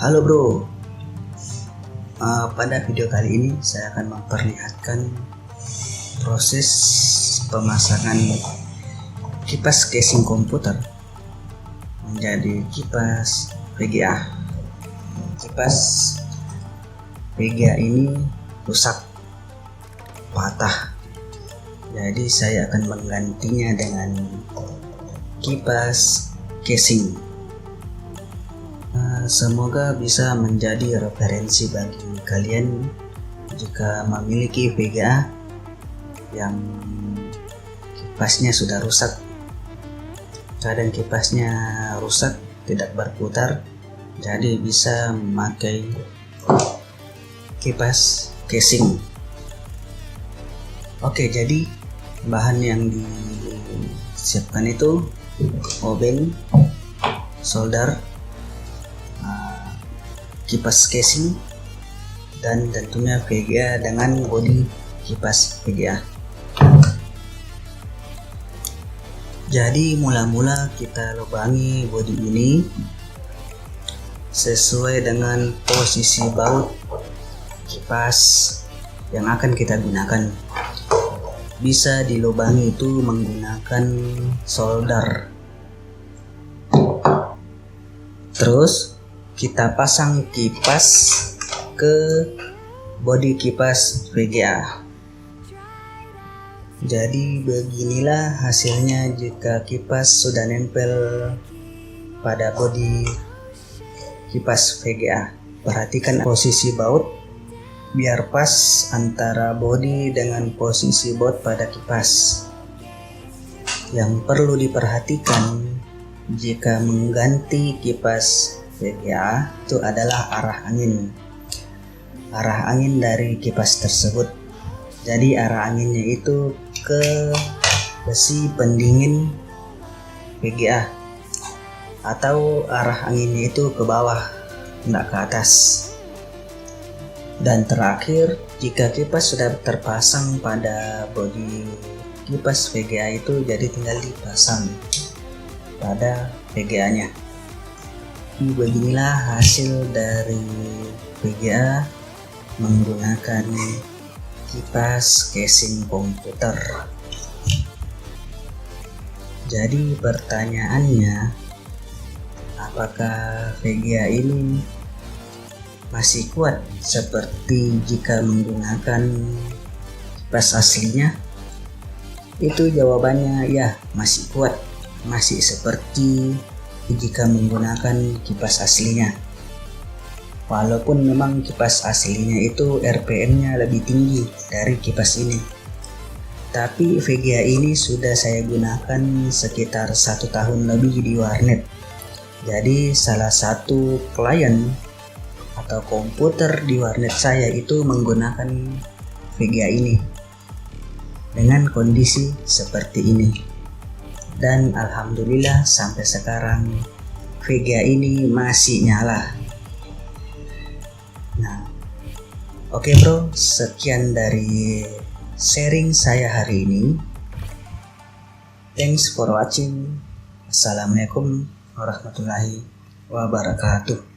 Halo bro, pada video kali ini saya akan memperlihatkan proses pemasangan kipas casing komputer menjadi kipas VGA. Kipas VGA ini rusak, patah, jadi saya akan menggantinya dengan kipas casing. Semoga bisa menjadi referensi bagi kalian jika memiliki VGA yang kipasnya sudah rusak. Kadang kipasnya rusak, tidak berputar, jadi bisa memakai kipas casing. Oke, jadi bahan yang disiapkan itu obeng, solder, kipas casing, dan tentunya VGA dengan bodi kipas VGA. Jadi mula-mula kita lubangi bodi ini sesuai dengan posisi baut kipas yang akan kita gunakan. Bisa dilubangi itu menggunakan solder. Terus kita pasang kipas ke bodi kipas VGA. Jadi beginilah hasilnya jika kipas sudah nempel pada bodi kipas VGA. Perhatikan posisi baut biar pas antara bodi dengan posisi baut pada kipas. Yang perlu diperhatikan jika mengganti kipas VGA itu adalah arah angin dari kipas tersebut. Jadi arah anginnya itu ke besi pendingin VGA, atau arah anginnya itu ke bawah, tidak ke atas. Dan terakhir, jika kipas sudah terpasang pada bodi kipas VGA itu, jadi tinggal dipasang pada VGA-nya. Beginilah hasil dari VGA menggunakan kipas casing komputer. Jadi pertanyaannya, apakah VGA ini masih kuat seperti jika menggunakan kipas aslinya? Itu jawabannya ya, masih kuat, masih seperti jika menggunakan kipas aslinya. Walaupun memang kipas aslinya itu RPM-nya lebih tinggi dari kipas ini, tapi VGA ini sudah saya gunakan sekitar 1 tahun lebih di warnet. Jadi salah satu klien atau komputer di warnet saya itu menggunakan VGA ini dengan kondisi seperti ini. Dan alhamdulillah sampai sekarang VGA ini masih nyala. Nah, oke bro, sekian dari sharing saya hari ini. Thanks for watching. Assalamualaikum warahmatullahi wabarakatuh.